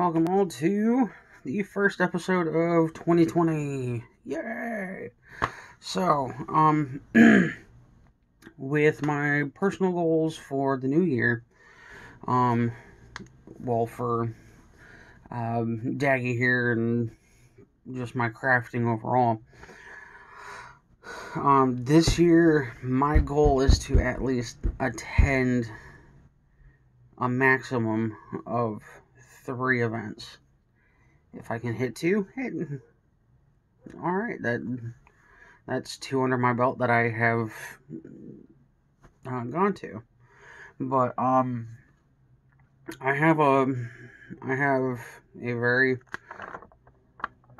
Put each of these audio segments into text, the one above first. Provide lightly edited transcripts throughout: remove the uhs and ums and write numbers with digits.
welcome all to the first episode of 2020. Yay! So, with my personal goals for the new year, um, for Daggy here and just my crafting overall, this year my goal is to at least attend a maximum of 3 events. If I can hit 2, hey, alright, that's 2 under my belt that I have gone to. But I have a very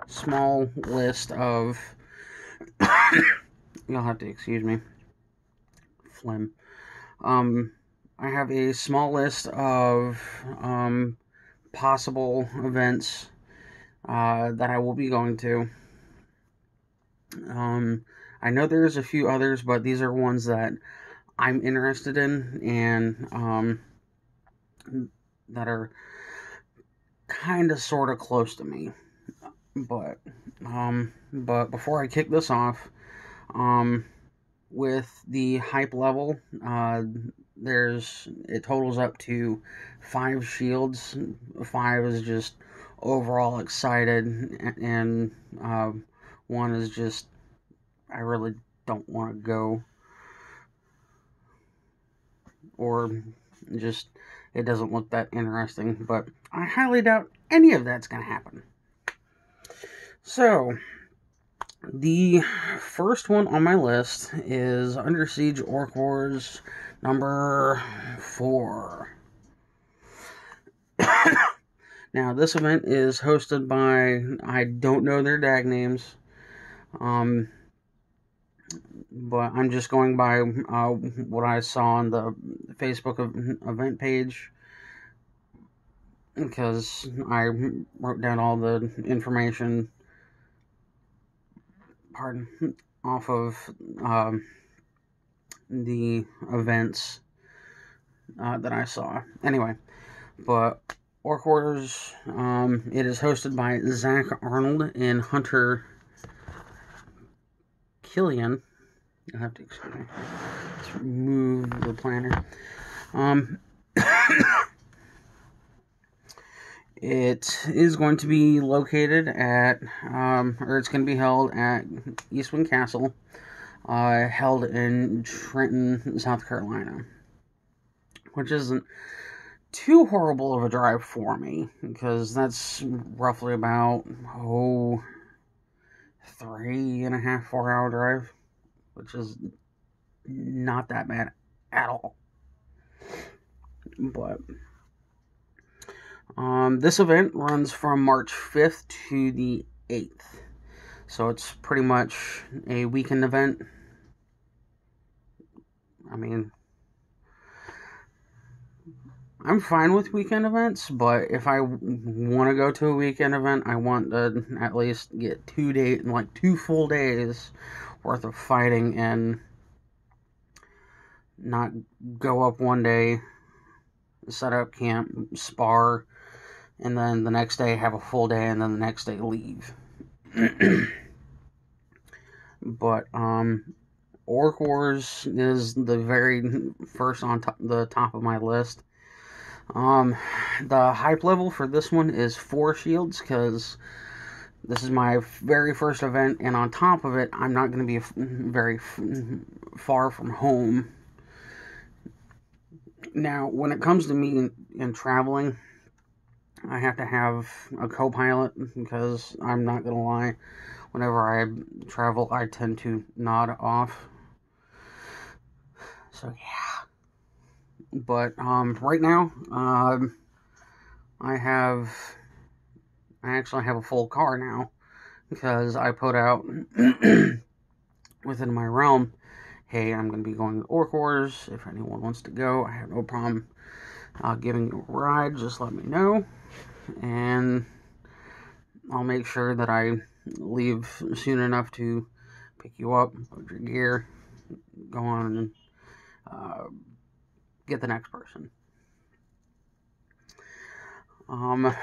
small list of you'll have to excuse me, phlegm. I have a small list of possible events that I will be going to. I know there's a few others, but these are ones that I'm interested in and that are kind of sort of close to me. But before I kick this off, with the hype level, it totals up to 5 shields. 5 is just overall excited, and 1 is just I really don't want to go, or just it doesn't look that interesting. But I highly doubt any of that's going to happen. So, the first one on my list is Under Siege Orc Wars number 4. Now, this event is hosted by, I don't know their DAG names, but I'm just going by what I saw on the Facebook event page, because I wrote down all the information off of the events that I saw. Anyway, but Orc Wars, it is hosted by Zach Arnold and Hunter Killian. You'll have to excuse me. Let's remove the planner. It is going to be located at, or it's going to be held at Eastwind Castle, held in Trenton, South Carolina, which isn't too horrible of a drive for me, because that's roughly about 3.5, 4 hour drive, which is not that bad at all. But this event runs from March 5th to the 8th, so it's pretty much a weekend event. I mean, I'm fine with weekend events, but if I want to go to a weekend event, I want to at least get 2 full days worth of fighting, and not go up one day, set up camp, spar, and then the next day have a full day, and then the next day leave. But Orc Wars is the very first on the top of my list. The hype level for this one is 4 shields, because this is my very first event, and on top of it, I'm not going to be very far from home. Now, when it comes to me and traveling, I have to have a co-pilot, because I'm not going to lie, whenever I travel, I tend to nod off. So, yeah. But, right now, I actually have a full car now, because I put out within my realm, hey, I'm going to be going to Orc Wars. If anyone wants to go, I have no problem giving you a ride. Just let me know, and I'll make sure that I leave soon enough to pick you up, put your gear, go on and get the next person. Um,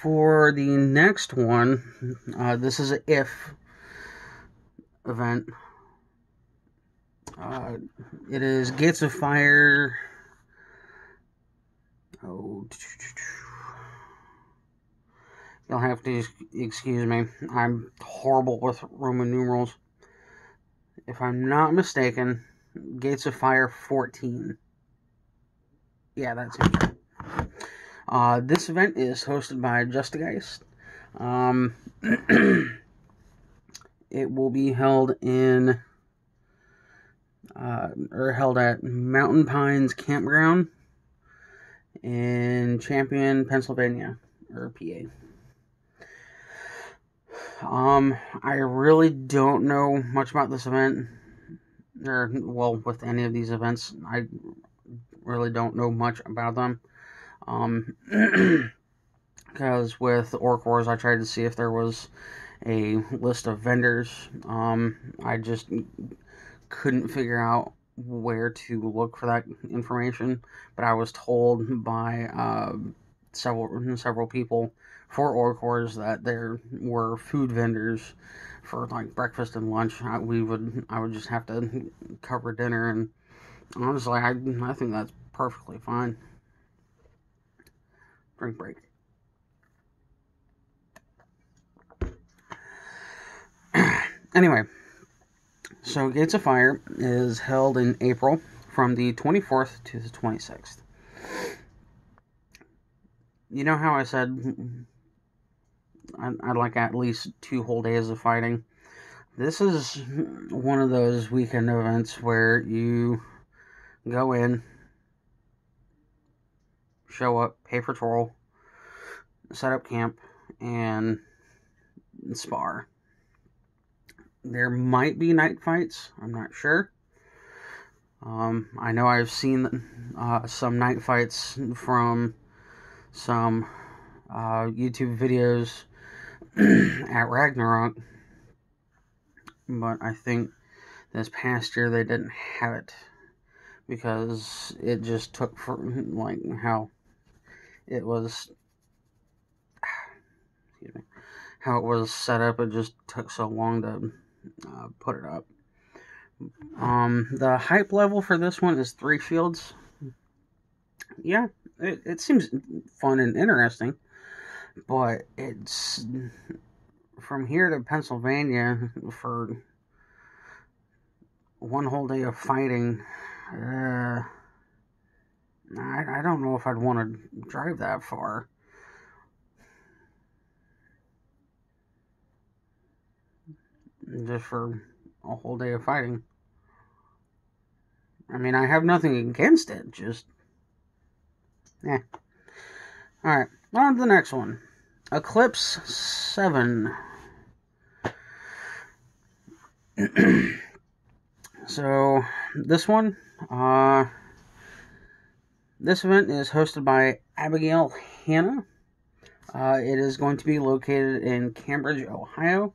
for the next one, this is an if event. It is Gates of Fire. Oh, you'll have to excuse me. I'm horrible with Roman numerals. If I'm not mistaken, Gates of Fire 14. Yeah, that's it. This event is hosted by Justigeist. It will be held held at Mountain Pines Campground in Champion, Pennsylvania, or PA. I really don't know much about this event, with any of these events. I really don't know much about them. Because with Orc Wars, I tried to see if there was a list of vendors. I just couldn't figure out where to look for that information, but I was told by several people for Orc Wars that there were food vendors for like breakfast and lunch. I would just have to cover dinner, and honestly, I think that's perfectly fine. Drink break. Anyway, so Gates of Fire is held in April from the 24th to the 26th. You know how I said I'd like at least 2 whole days of fighting? This is one of those weekend events where you go in, show up, pay for toll, set up camp, and spar. There might be night fights. I'm not sure. I know I've seen some night fights from some YouTube videos at Ragnarok, but I think this past year they didn't have it because it just took for like how it was. Excuse me. How it was set up, it just took so long to put it up. The hype level for this one is 3 fields. Yeah, it seems fun and interesting, but it's from here to Pennsylvania for 1 whole day of fighting. I don't know if I'd want to drive that far. Just for a whole day of fighting. I mean, I have nothing against it, just... Alright, on to the next one. Eclipse 7. So, this one, this event is hosted by Abigail Hannah. It is going to be located in Cambridge, Ohio.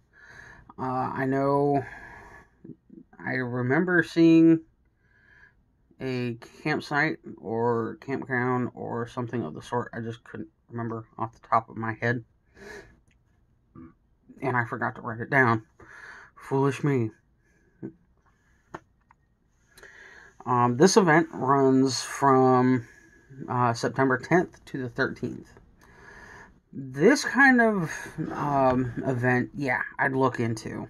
I remember seeing a campsite or campground or something of the sort. I just couldn't remember off the top of my head. And I forgot to write it down. Foolish me. This event runs from September 10th to the 13th. This kind of event, yeah, I'd look into.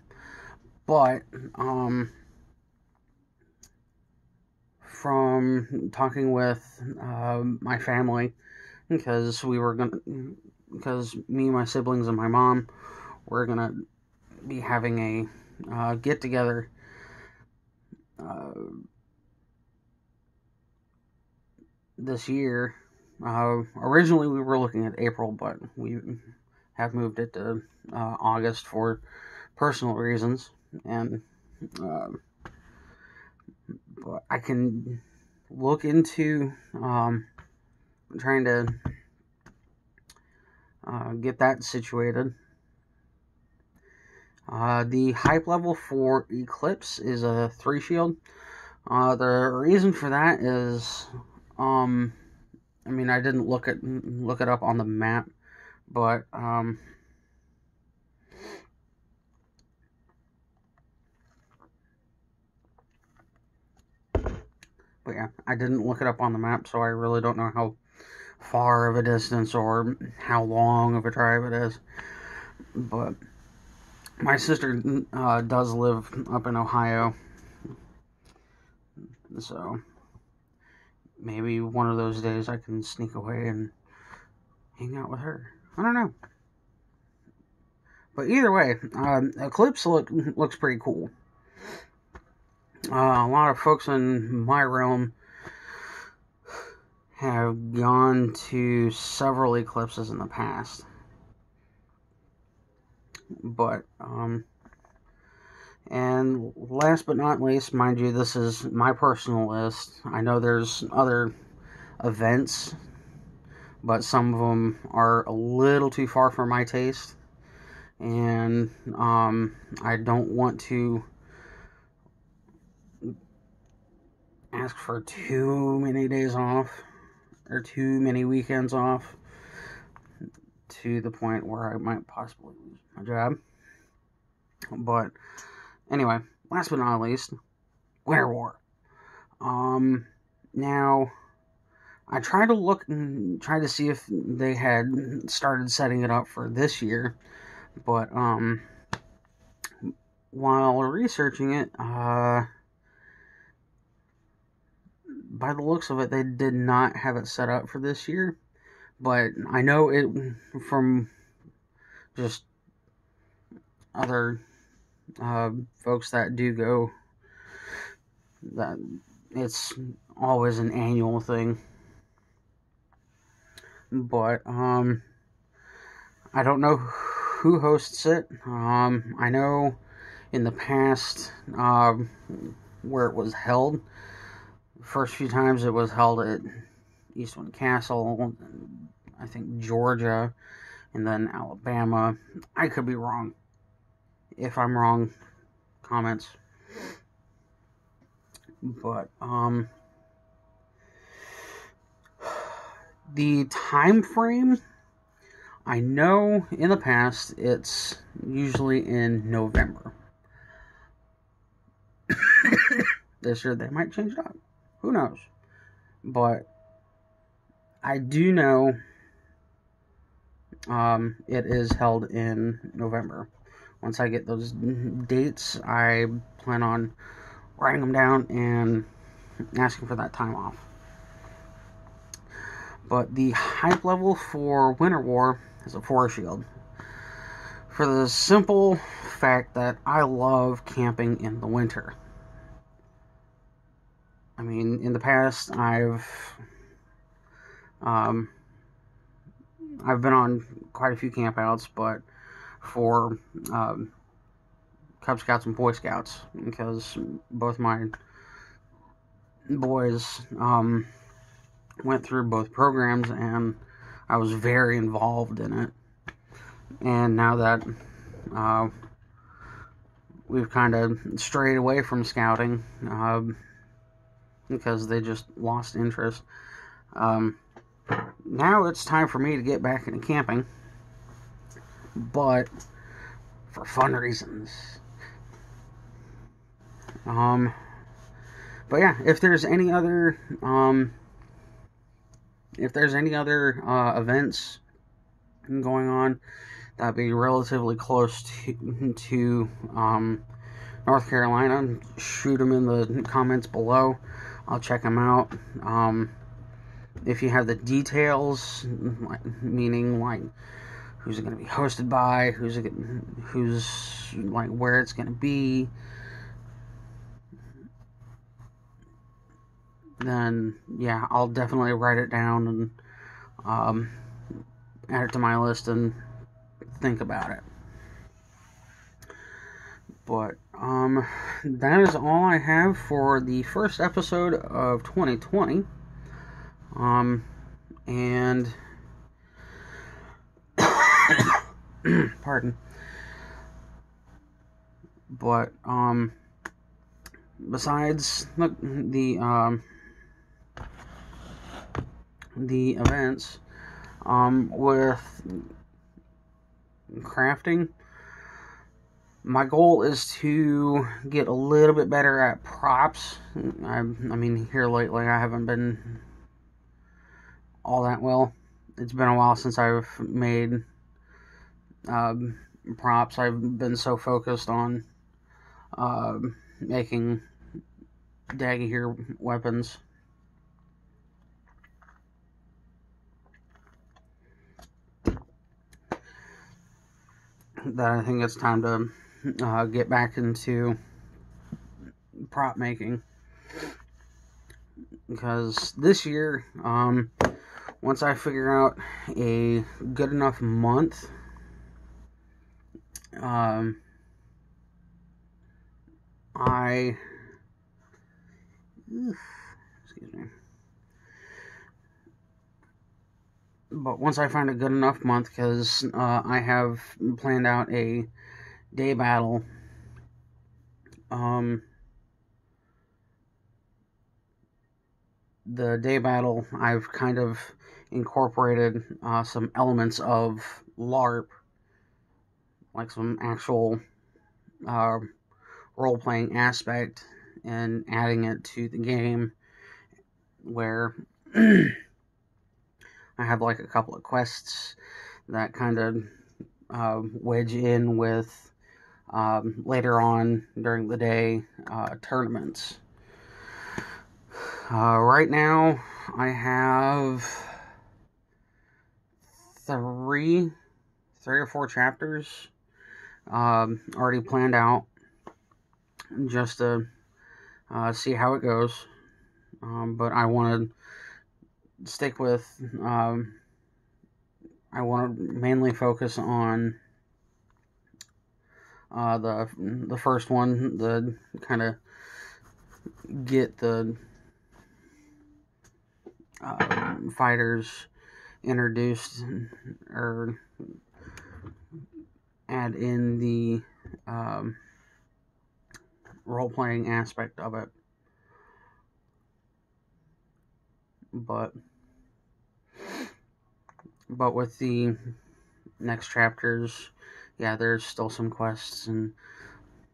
But from talking with my family, because me, my siblings, and my mom were gonna be having a get together this year. Originally we were looking at April, but we have moved it to August for personal reasons, and but I can look into trying to get that situated. The hype level for Eclipse is a 3 shield. The reason for that is I mean, I didn't look it up on the map, but yeah, I didn't look it up on the map, so I really don't know how far of a distance or how long of a drive it is. But my sister does live up in Ohio, so maybe one of those days I can sneak away and hang out with her. I don't know. But either way, Eclipse looks pretty cool. A lot of folks in my realm have gone to several eclipses in the past. But, and last but not least, mind you, this is my personal list. I know there's other events, but some of them are a little too far for my taste. And I don't want to ask for too many days off or too many weekends off to the point where I might possibly lose my job. But anyway, last but not least, Winter War. Now I tried to see if they had started setting it up for this year, but while researching it, by the looks of it, they did not have it set up for this year. But I know it from just other folks that do go, that it's always an annual thing. But I don't know who hosts it. I know in the past where it was held, first few times it was held at Eastwind Castle, I think Georgia, and then Alabama. I could be wrong. If I'm wrong, comments. But the time frame, I know in the past it's usually in November. This year they might change it up. Who knows? But I do know it is held in November. Once I get those dates, I plan on writing them down and asking for that time off. But the hype level for Winter War is a 4 shield. For the simple fact that I love camping in the winter. I mean, in the past, I've been on quite a few campouts, but for Cub Scouts and Boy Scouts, because both my boys went through both programs, and I was very involved in it. And now that we've kind of strayed away from scouting, because they just lost interest, now it's time for me to get back into camping, but for fun reasons. But yeah, if there's any other events going on that'd be relatively close to North Carolina, shoot them in the comments below. I'll check them out. If you have the details, meaning like who's it going to be hosted by, who's like where it's going to be, then yeah, I'll definitely write it down and add it to my list and think about it. But that is all I have for the first episode of 2020. And pardon. But besides the the events. With crafting, my goal is to get a little bit better at props. I mean, here lately I haven't been all that well. It's been a while since I've made props. I've been so focused on making Daggett weapons. That I think it's time to get back into prop making, because this year, once I figure out a good enough month, excuse me. But once I find a good enough month, because I have planned out a day battle. The day battle, I've kind of incorporated some elements of LARP, like some actual role-playing aspect, and adding it to the game, where I have like a couple of quests that kind of wedge in with later on during the day tournaments. Right now, I have three or four chapters already planned out, just to see how it goes. But I want to stick with. I want to mainly focus on the first one, the kind of get the fighters introduced, or add in the role-playing aspect of it. But with the next chapters, yeah, there's still some quests and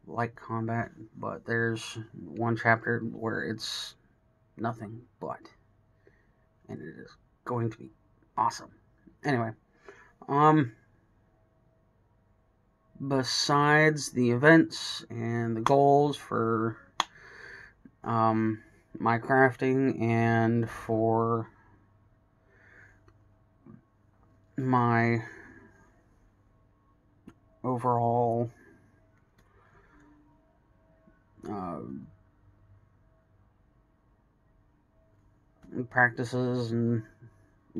like combat, but there's one chapter where it's nothing but, and it is going to be awesome. Anyway, besides the events and the goals for my crafting and for my overall practices and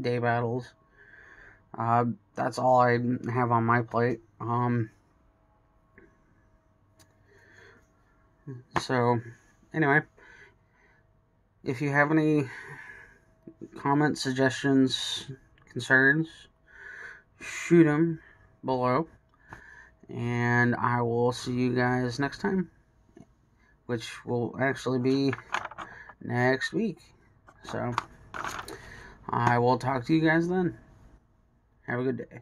day battles, that's all I have on my plate. So anyway, if you have any comments, suggestions, concerns, shoot them below, and I will see you guys next time, which will actually be next week. So I will talk to you guys then. Have a good day.